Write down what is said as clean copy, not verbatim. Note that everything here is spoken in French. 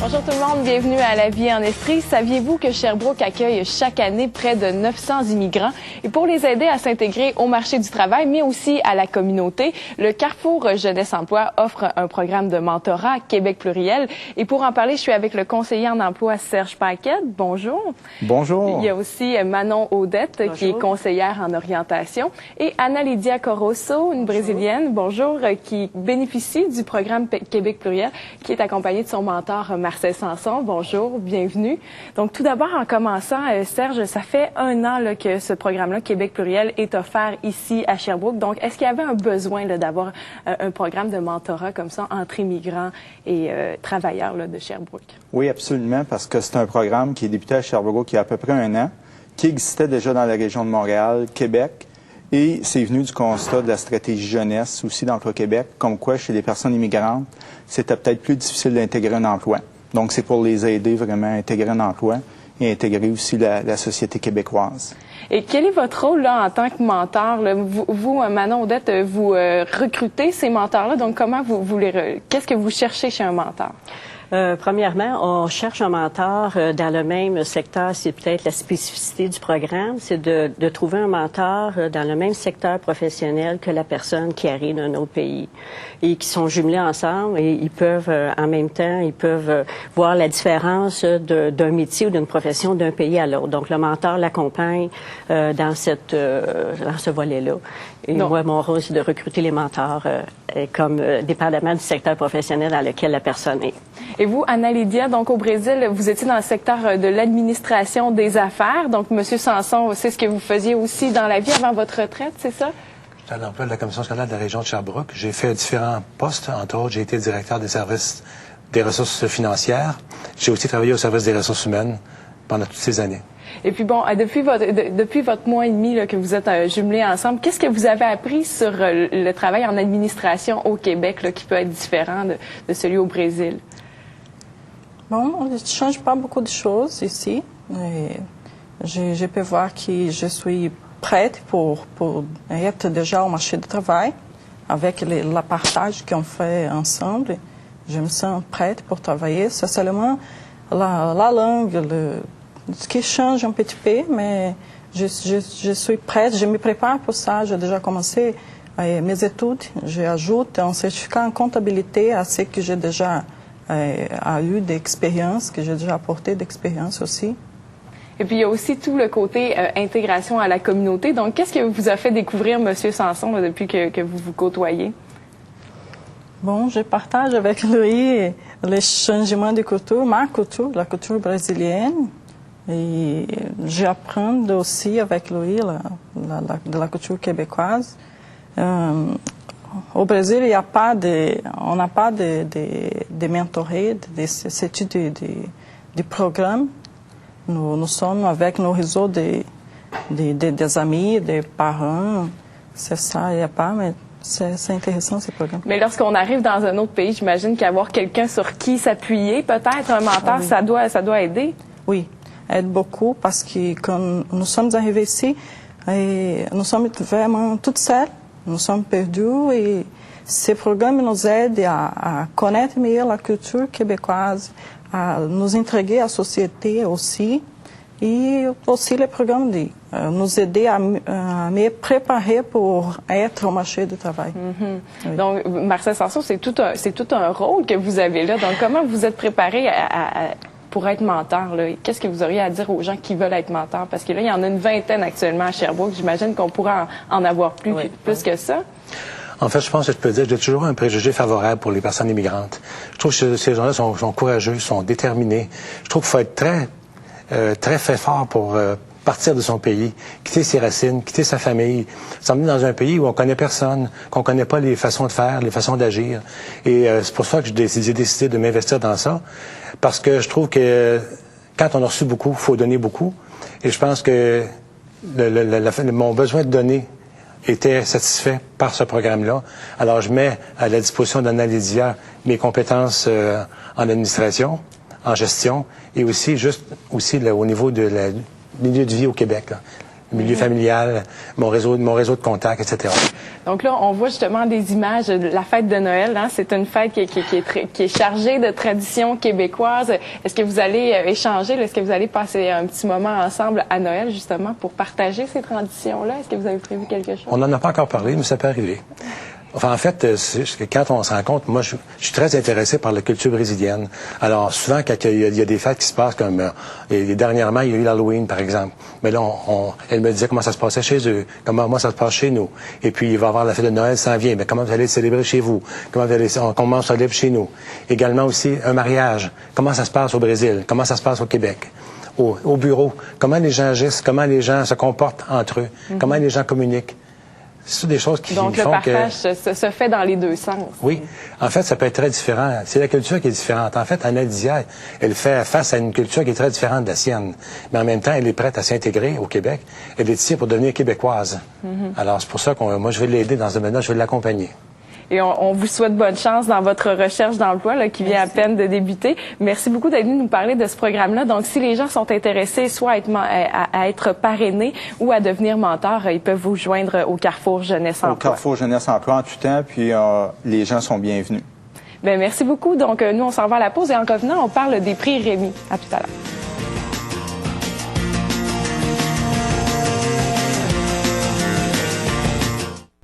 Bonjour tout le monde, bienvenue à La Vie en Estrie. Saviez-vous que Sherbrooke accueille chaque année près de 900 immigrants? Et pour les aider à s'intégrer au marché du travail, mais aussi à la communauté, le Carrefour Jeunesse Emploi offre un programme de mentorat Québec pluriel. Et pour en parler, je suis avec le conseiller en emploi Serge Paquette. Bonjour. Bonjour. Il y a aussi Manon Audette, bonjour, qui est conseillère en orientation. Et Ana-Lydia Corosso, une Brésilienne, bonjour, qui bénéficie du programme Québec pluriel, qui est accompagnée de son mentor Marcel Sanson. Bonjour, bienvenue. Donc, tout d'abord, en commençant, Serge, ça fait un an là, que ce programme-là, Québec pluriel, est offert ici à Sherbrooke. Donc, est-ce qu'il y avait un besoin là, d'avoir un programme de mentorat comme ça entre immigrants et travailleurs là, de Sherbrooke? Oui, absolument, parce que c'est un programme qui est débuté à Sherbrooke il y a à peu près un an, qui existait déjà dans la région de Montréal, Québec, et c'est venu du constat de la stratégie jeunesse aussi d'Emploi Québec, comme quoi chez les personnes immigrantes, c'était peut-être plus difficile d'intégrer un emploi. Donc, c'est pour les aider vraiment à intégrer un emploi et intégrer aussi la société québécoise. Et quel est votre rôle là en tant que mentor? Là? Vous, Manon Audette, vous recrutez ces mentors-là. Donc, comment qu'est-ce que vous cherchez chez un mentor? Premièrement, on cherche un mentor dans le même secteur. C'est peut-être la spécificité du programme, c'est de trouver un mentor dans le même secteur professionnel que la personne qui arrive d'un autre pays et qui sont jumelés ensemble et ils peuvent, en même temps, ils peuvent voir la différence d'un métier ou d'une profession d'un pays à l'autre. Donc, le mentor l'accompagne dans ce volet-là. Et moi, mon rôle, c'est de recruter les mentors dépendamment du secteur professionnel dans lequel la personne est. Et vous, Ana-Lydia, donc au Brésil, vous étiez dans le secteur de l'administration des affaires. Donc, M. Sanson, c'est ce que vous faisiez aussi dans la vie avant votre retraite, c'est ça? J'étais à l'emploi de la Commission scolaire de la région de Sherbrooke. J'ai fait différents postes. Entre autres, j'ai été directeur des services des ressources financières. J'ai aussi travaillé au service des ressources humaines pendant toutes ces années. Et puis bon, depuis votre mois et demi là, que vous êtes jumelés ensemble, qu'est-ce que vous avez appris sur le travail en administration au Québec là, qui peut être différent de celui au Brésil? Bon, on ne change pas beaucoup de choses ici. Je peux voir que je suis prête pour être déjà au marché du travail. Avec le partage qu'on fait ensemble, je me sens prête pour travailler. C'est seulement la langue, ce qui change un petit peu, mais je suis prête, je me prépare pour ça. J'ai déjà commencé mes études. J'ajoute un certificat en comptabilité à ce que j'ai déjà eu d'expérience, que j'ai déjà apporté d'expérience aussi. Et puis, il y a aussi tout le côté intégration à la communauté. Donc, qu'est-ce que vous a fait découvrir M. Sanson là, depuis que vous vous côtoyez? Bon, je partage avec lui les changements de culture, ma culture, la culture brésilienne. Et j'apprends aussi avec lui de la culture québécoise. Au Brésil, on n'a pas de mentoré, ce type de programme. Nous sommes avec nos réseaux des amis, des parents. C'est ça, il n'y a pas, mais c'est intéressant ce programme. Mais lorsqu'on arrive dans un autre pays, j'imagine qu'avoir quelqu'un sur qui s'appuyer, peut-être un mentor, oui, ça doit aider. Oui, aide beaucoup parce que quand nous sommes arrivés ici, nous sommes vraiment toutes seules. Nous sommes perdus et ce programme nous aide à connaître mieux la culture québécoise, à nous intégrer à la société aussi. Et aussi le programme nous aider à me préparer pour être au marché du travail. Mm-hmm. Oui. Donc, Marcel Sanson, c'est tout un rôle que vous avez là. Donc, comment vous êtes préparé pour être mentor? Qu'est-ce que vous auriez à dire aux gens qui veulent être mentors? Parce que là, il y en a une vingtaine actuellement à Sherbrooke. J'imagine qu'on pourra en avoir plus que ça. En fait, je pense que je peux dire que j'ai toujours un préjugé favorable pour les personnes immigrantes. Je trouve que ces gens-là sont courageux, sont déterminés. Je trouve qu'il faut être très fort pour partir de son pays, quitter ses racines, quitter sa famille, s'emmener dans un pays où on connaît personne, qu'on connaît pas les façons de faire, les façons d'agir. Et c'est pour ça que j'ai décidé de m'investir dans ça, parce que je trouve que quand on a reçu beaucoup, il faut donner beaucoup. Et je pense que mon besoin de donner était satisfait par ce programme-là. Alors, je mets à la disposition d'Ana-Lydia mes compétences en administration, en gestion, et aussi au niveau de milieu de vie au Québec. Là. milieu familial, mon réseau de contacts, etc. Donc là, on voit justement des images de la fête de Noël. Hein? C'est une fête qui est chargée de traditions québécoises. Est-ce que vous allez échanger? Est-ce que vous allez passer un petit moment ensemble à Noël, justement, pour partager ces traditions-là? Est-ce que vous avez prévu quelque chose? On n'en a pas encore parlé, mais ça peut arriver. Enfin, en fait, quand on se rencontre, moi, je suis très intéressé par la culture brésilienne. Alors, souvent, quand il y a des fêtes qui se passent, comme dernièrement, il y a eu l'Halloween, par exemple. Mais là, elle me disait comment ça se passait chez eux, comment ça se passe chez nous. Et puis, il va y avoir la fête de Noël, ça s'en vient. Mais comment vous allez le célébrer chez vous? Comment on célèbre chez nous? Également aussi, un mariage. Comment ça se passe au Brésil? Comment ça se passe au Québec? Au bureau. Comment les gens agissent? Comment les gens se comportent entre eux? Comment les gens communiquent? C'est des choses qui font que... Donc, le partage se fait dans les deux sens. Oui. En fait, ça peut être très différent. C'est la culture qui est différente. En fait, Analydia, elle fait face à une culture qui est très différente de la sienne. Mais en même temps, elle est prête à s'intégrer au Québec. Elle est ici pour devenir québécoise. Alors, c'est pour ça que moi, je vais l'aider dans ce domaine-là, je vais l'accompagner. Et on vous souhaite bonne chance dans votre recherche d'emploi là, qui vient à peine de débuter. Merci beaucoup d'être venu nous parler de ce programme-là. Donc, si les gens sont intéressés soit à être parrainés ou à devenir mentors, ils peuvent vous joindre au Carrefour Jeunesse Emploi. Au Carrefour Jeunesse Emploi en tout temps, puis les gens sont bienvenus. Bien, merci beaucoup. Donc, nous, on s'en va à la pause et en revenant, on parle des prix Rémi. À tout à l'heure.